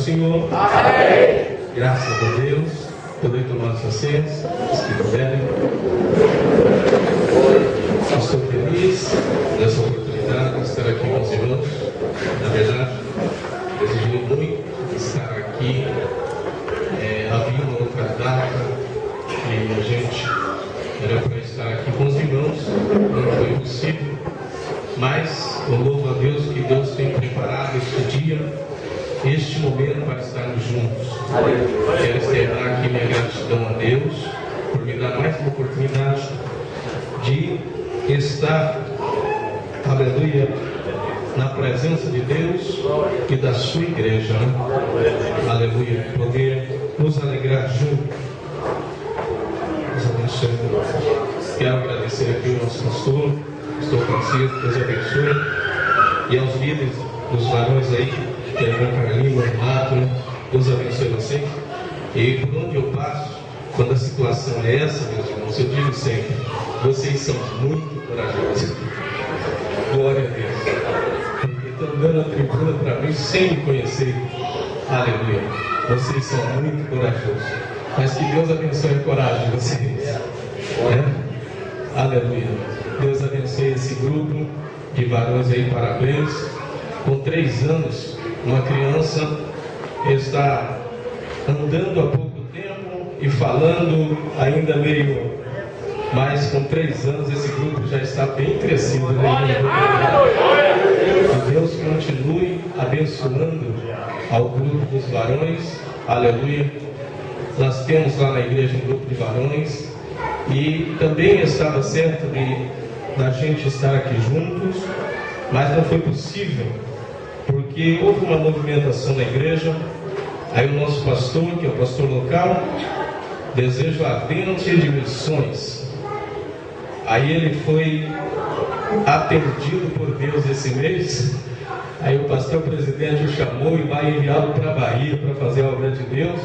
Senhor? Amém. Graças a Deus. Podem tomar suas senhas, se puderem. Estou feliz dessa oportunidade de estar aqui com os irmãos. Na verdade, desejei muito estar aqui. Havia uma outra data que a gente era para estar aqui com os irmãos, não foi possível. Mas eu louvo a Deus que Deus tem preparado este dia, este momento para estarmos juntos. Quero externar aqui minha gratidão a Deus por me dar mais uma oportunidade de estar, aleluia, na presença de Deus e da sua igreja, né? Aleluia, poder nos alegrar juntos. Deus abençoe. Quero agradecer aqui ao nosso pastor Francisco, Deus abençoe, e aos líderes dos varões aí, que é a irmã Carlinhos, o Renato, né? Deus abençoe vocês. E por onde eu passo, quando a situação é essa, meus irmãos, eu digo sempre: vocês são muito corajosos. Glória a Deus. Porque estão dando a tribuna para mim sem me conhecer. Aleluia. Vocês são muito corajosos. Mas que Deus abençoe a coragem de vocês. Aleluia. Deus abençoe esse grupo de varões aí, parabéns. Com 3 anos, uma criança está andando há pouco tempo e falando ainda meio, mas com 3 anos esse grupo já está bem crescido, né? Que Deus continue abençoando ao grupo dos varões. Aleluia. Nós temos lá na igreja um grupo de varões e também estava certo da gente estar aqui juntos, mas não foi possível porque houve uma movimentação na igreja. Aí o nosso pastor, que é o pastor local, deseja ardente de missões. Aí ele foi atendido por Deus esse mês. Aí o pastor presidente o chamou e vai enviá-lo para a Bahia para fazer a obra de Deus.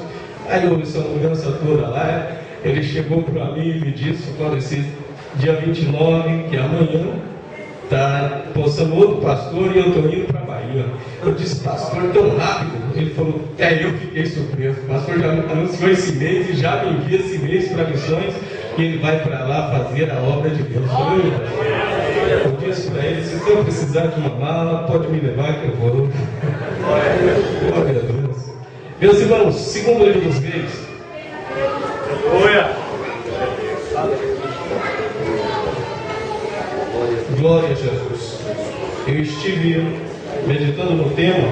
Aí houve essa mudança toda lá. Ele chegou para mim e me disse: quando esse dia 29, que é amanhã, está postando outro pastor e eu estou indo para a Bahia. Eu disse: pastor, tão rápido? Ele falou: eu fiquei surpreso. O pastor já anunciou esse mês e já me envia esse mês para missões, e ele vai para lá fazer a obra de Deus. Eu disse para ele: se eu precisar de uma mala, pode me levar que eu vou. Glória a Deus. Meus irmãos, segundo livro dos Reis. Glória a Jesus. Eu estive meditando no tema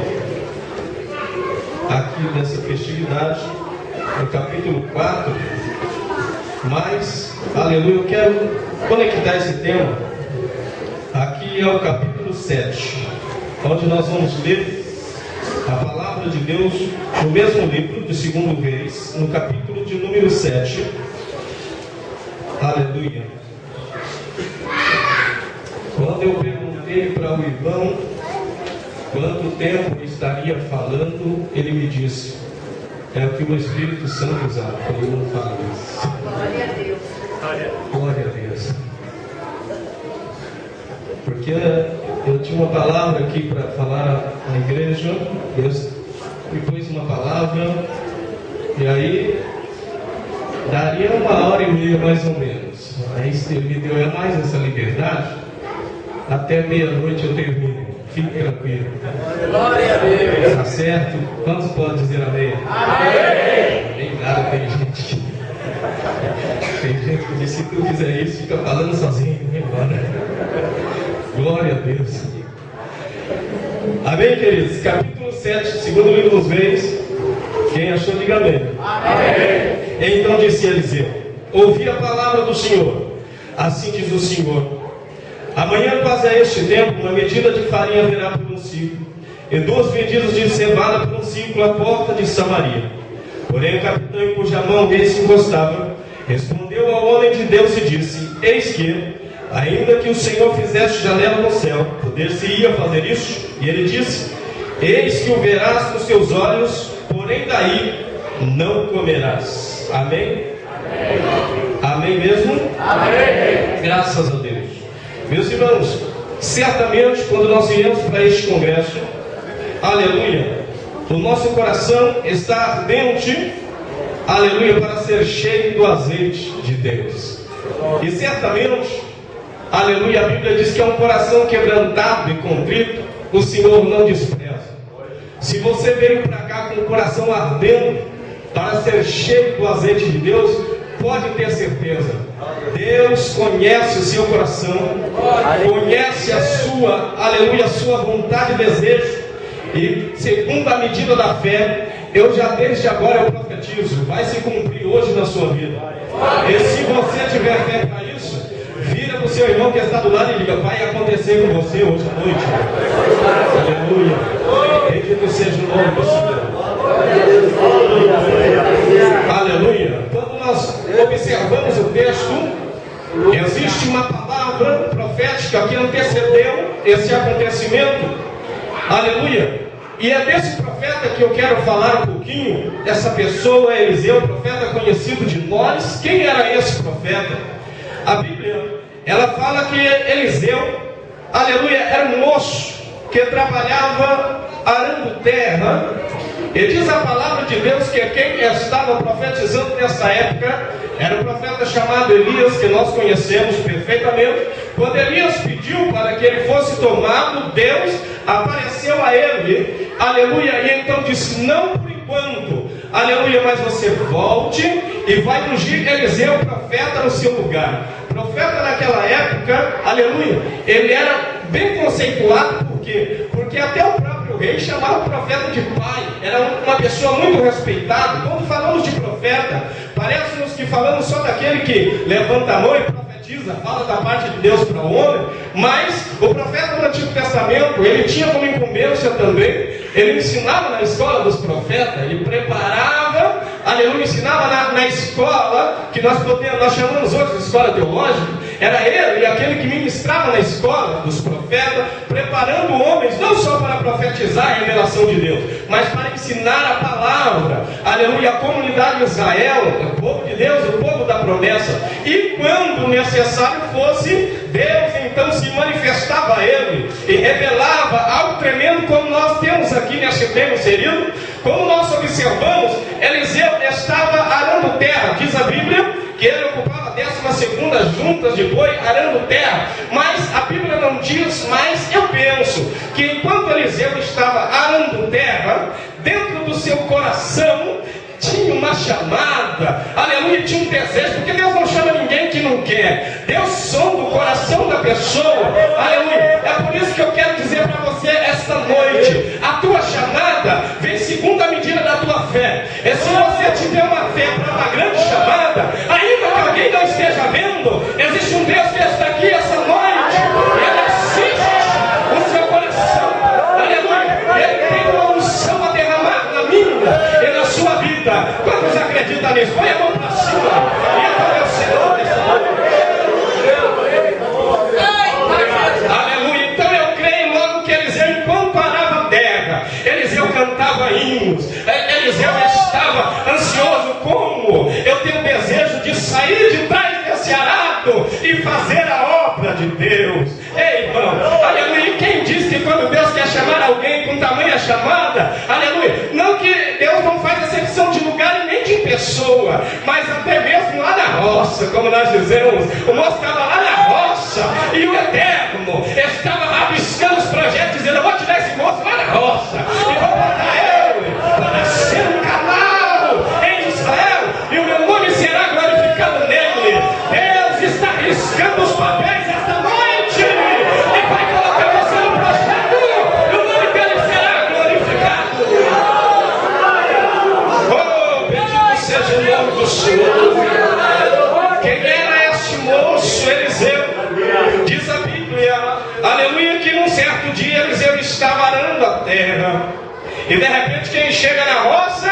aqui nessa festividade, no capítulo 4, mas, aleluia, eu quero conectar esse tema aqui ao capítulo 7, onde nós vamos ler a palavra de Deus no mesmo livro de 2 Reis, no capítulo de número 7. Aleluia. Quando eu perguntei para o irmão quanto tempo estaria falando, ele me disse: é o que o Espírito Santo usava. Eu falei: não falo isso. Glória a Deus. Glória a Deus. Porque eu tinha uma palavra aqui para falar na igreja. Deus me pôs uma palavra, e aí daria 1h30 mais ou menos. Aí ele me deu mais essa liberdade. Até meia-noite eu termino. Fique tranquilo. Glória a Deus. Está certo? Quantos podem dizer amém? Amém. Bem claro, tem gente que diz: se tu fizer isso, fica falando sozinho. Glória a Deus. Amém, queridos? Capítulo 7, segundo livro dos Reis. Quem achou, diga amém. Amém. Então disse Eliseu: ouvi a palavra do Senhor. Assim diz o Senhor: amanhã, quase a este tempo, uma medida de farinha haverá por um ciclo, e 2 medidas de cevada por um ciclo à porta de Samaria. Porém o capitão, em cuja mão ele se encostava, respondeu ao homem de Deus e disse: eis que, ainda que o Senhor fizesse janela no céu, poder-se-ia fazer isso? E ele disse: eis que o verás com os teus olhos, porém daí não comerás. Amém? Amém mesmo? Amém. Graças a Deus. Meus irmãos, certamente quando nós viemos para este congresso, aleluia, o nosso coração está ardente, aleluia, para ser cheio do azeite de Deus. E certamente, aleluia, a Bíblia diz que é um coração quebrantado e contrito, o Senhor não despreza. Se você veio para cá com o coração ardendo para ser cheio do azeite de Deus, pode ter certeza, Deus conhece o seu coração, conhece a sua, aleluia, a sua vontade e desejo, e segundo a medida da fé, eu já desde agora eu profetizo, vai se cumprir hoje na sua vida. E se você tiver fé para isso, vira para o seu irmão que está do lado e diga: vai acontecer com você hoje à noite. Aleluia. Bendito seja o nome do Senhor. Aleluia. Quando nós observamos o texto, existe uma palavra profética que antecedeu esse acontecimento. Aleluia. E é desse profeta que eu quero falar um pouquinho. Essa pessoa é Eliseu, profeta conhecido de nós. Quem era esse profeta? A Bíblia, ela fala que Eliseu, aleluia, era um moço que trabalhava arando terra. E diz a palavra de Deus que quem estava profetizando nessa época era um profeta chamado Elias, que nós conhecemos perfeitamente. Quando Elias pediu para que ele fosse tomado, Deus apareceu a ele, aleluia, e então disse: não por enquanto, aleluia, mas você volte e vai ungir Eliseu, profeta, no seu lugar. Profeta naquela época, aleluia, ele era bem conceituado. Por quê? Porque até o próprio rei chamava o profeta de pai. Era uma pessoa muito respeitada. Quando falamos de profeta, parece-nos que falamos só daquele que levanta a mão e profetiza, fala da parte de Deus para o homem. Mas o profeta do Antigo Testamento, ele tinha como incumbência também, ele ensinava na escola dos profetas, ele preparava, aleluia, ensinava na escola, que nós chamamos hoje de escola teológica. Era ele aquele que ministrava na escola dos profetas, preparando homens não só para profetizar a revelação de Deus, mas para ensinar a palavra, aleluia, a comunidade de Israel, o povo de Deus, o povo da promessa. E quando necessário fosse, Deus então se manifestava a ele e revelava algo tremendo, como nós temos aqui nesse tema inserido. Como nós observamos, Eliseu estava arando terra. Diz a Bíblia que ele ocupava a 12ª juntas de boi arando terra. Mas a Bíblia não diz, mas eu penso que enquanto Eliseu estava arando terra, dentro do seu coração tinha uma chamada, aleluia, tinha um desejo, porque Deus não chama ninguém que não quer. Deus sonda o coração da pessoa, aleluia. É por isso que eu quero dizer para você esta noite: a tua chamada vem segundo a medida da tua fé. E se você tiver uma fé para uma grande chamada, ainda que alguém não esteja vendo, existe um Deus que está aqui essa noite, ele assiste o seu coração, aleluia. Ele tem uma unção a derramar na minha e na sua vida. Quantos acreditam nisso? Põe a mão para cima e adore o Senhor nessa noite. Aleluia. Então eu creio logo que Eliseu, enquanto arava a terra, Eliseu cantava hinos, Eliseu estava ansioso. Como eu tenho desejo de sair de trás desse arado e fazer a obra de Deus. Ei, irmão, aleluia. E quem diz que quando Deus quer chamar alguém com tamanha chamada, aleluia, não que Deus não faz acepção de lugar e nem de pessoa, mas até mesmo lá na roça, como nós dizemos, o moço estava lá na roça e o Eterno estava rabiscando os projetos, dizendo: eu vou tirar esse moço lá na roça e vou botar ele para ser um canal em Israel, e o meu nome será glorificado nele. Deus está riscando os papéis esta noite e vai colocar você no projeto, e o nome dele será glorificado. Oh, bendito seja o nome do Senhor. Quem era este moço, Eliseu? Diz a Bíblia, aleluia, que num certo dia Eliseu estava arando a terra, e de repente quem chega na roça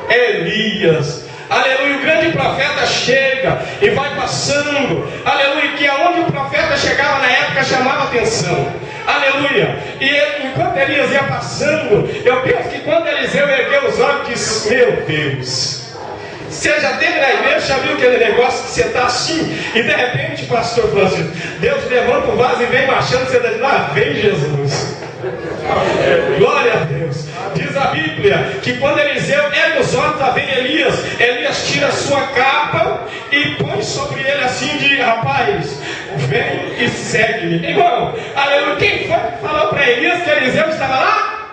é Elias. Aleluia, o grande profeta chega e vai passando, aleluia, que aonde o profeta chegava na época chamava atenção, aleluia. E enquanto Elias ia passando, eu penso que quando Eliseu ergueu os olhos, disse: meu Deus. Você já teve na igreja, já viu aquele negócio que você está assim, e de repente, pastor Francisco, Deus levanta o vaso e vem marchando, você diz: lá vem Jesus. Glória a Deus. Diz a a Bíblia que quando Eliseu ergue os olhos a ver Elias, Elias tira a sua capa e põe sobre ele assim de: rapaz, vem e segue-me. Irmão, aleluia. Quem foi que falou para Elias que Eliseu estava lá?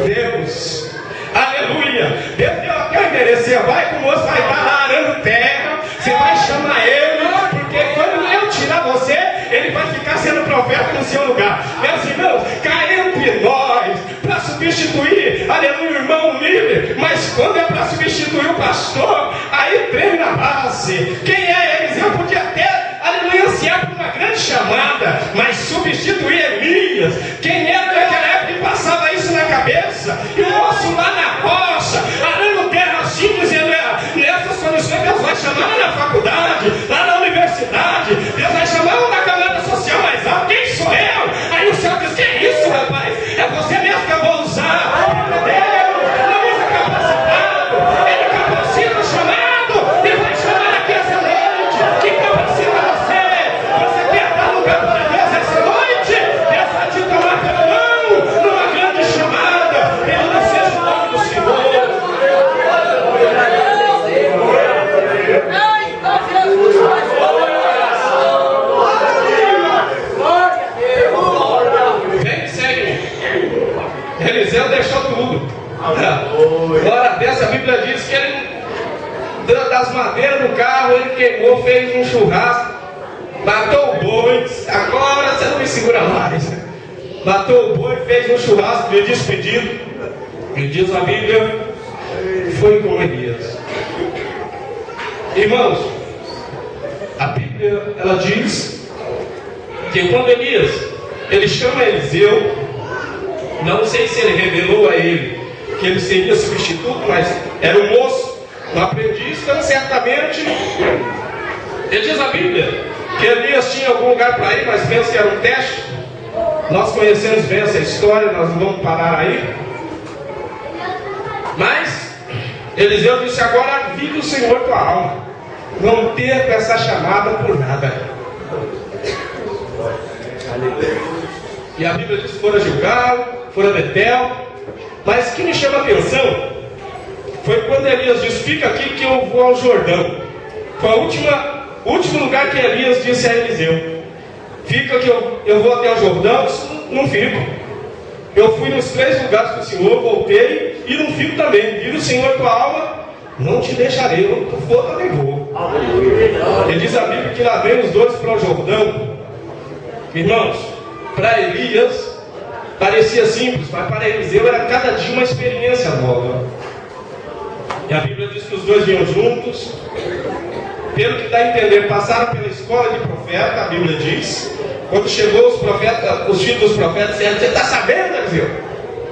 Deus. Aleluia. Deus deu aquele endereço. Vai que o moço vai estar lá arando terra. Você vai chamar ele, porque quando eu tirar você, ele vai ficar sendo profeta no seu lugar. Meus irmãos, cá entre nós, para substituir, aleluia, o irmão líder, mas quando é para substituir o pastor, aí treme na base. Quem é Eliseu podia até, aleluia, ansiar por uma grande chamada, mas substituir Elias, quem era naquela época que passava isso na cabeça? E o moço lá na rocha, arando terra assim, dizendo: nessas condições Deus vai chamar lá na faculdade, lá na universidade, Deus vai chamar lá na camada social mais alta. Quem sou eu? Aí o céu diz: que é isso, rapaz? É você mesmo que eu vou usar. Deus não usa capacitado, ele capacita o chamado e vai chamar aqui essa noite. Que capacita você? Você quer dar lugar para Deus essa noite? Deus vai te tomar pela mão numa grande chamada. Bendito seja o nome do Senhor. Vem, segue. Eliseu deixou tudo. Glória a Deus. A Bíblia diz que ele, das madeiras do carro, ele queimou, fez um churrasco, matou o boi. Agora você não me segura mais. Matou o boi, fez um churrasco de despedido. E diz a Bíblia, foi com Elias. Irmãos, a Bíblia, ela diz que quando Elias, ele chama Eliseu, não sei se ele revelou a ele que ele seria substituto, mas era um moço, um aprendiz, então certamente, ele diz a Bíblia que Elias tinha algum lugar para ir, mas pensa que era um teste. Nós conhecemos bem essa história, nós não vamos parar aí. Mas Eliseu disse: agora vive o Senhor tua alma, não perca essa chamada por nada. E a Bíblia diz que foram a Gilgal, foram a Betel. Mas o que me chama a atenção foi quando Elias disse: fica aqui que eu vou ao Jordão. Foi o último lugar que Elias disse a Eliseu: fica que eu vou até o Jordão. Não fico. Eu fui nos 3 lugares com o Senhor, voltei e não fico também. Vive o Senhor tua alma, não te deixarei. Onde tu for, também vou. Ele diz a Bíblia que lá vem os dois para o Jordão. Irmãos, para Elias parecia simples, mas para Eliseu era cada dia uma experiência nova. E a Bíblia diz que os dois vinham juntos. Pelo que dá a entender, passaram pela escola de profeta. A Bíblia diz, quando chegou os profetas, os filhos dos profetas disseram: você está sabendo, Eliseu,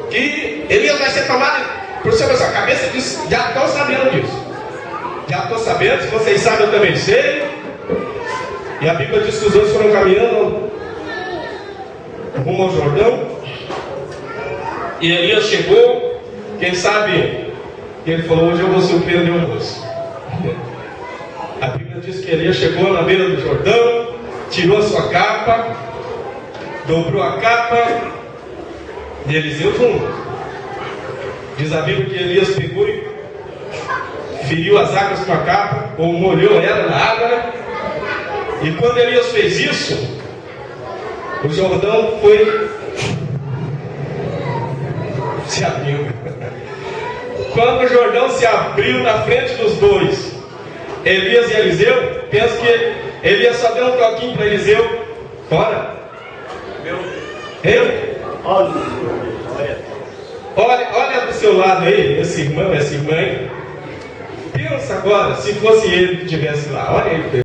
que Elias vai ser tomado por cima da sua cabeça? Ele disse: já estou sabendo disso. Já estou sabendo, se vocês sabem eu também sei. E a Bíblia diz que os dois foram caminhando rumo ao Jordão. E Elias chegou, quem sabe, ele falou: hoje eu vou surpreender o moço. A Bíblia diz que Elias chegou na beira do Jordão, tirou a sua capa, dobrou a capa, e Eliseu junto. Diz a Bíblia que Elias pegou e feriu as águas com a capa, ou molhou ela na água, né? E quando Elias fez isso, o Jordão foi se abriu. Quando o Jordão se abriu na frente dos dois, Elias e Eliseu, penso que Elias só deu um toquinho para Eliseu: bora. Olha do seu lado aí, esse irmão, essa irmã aí. Pensa agora, se fosse ele que estivesse lá. Olha ele.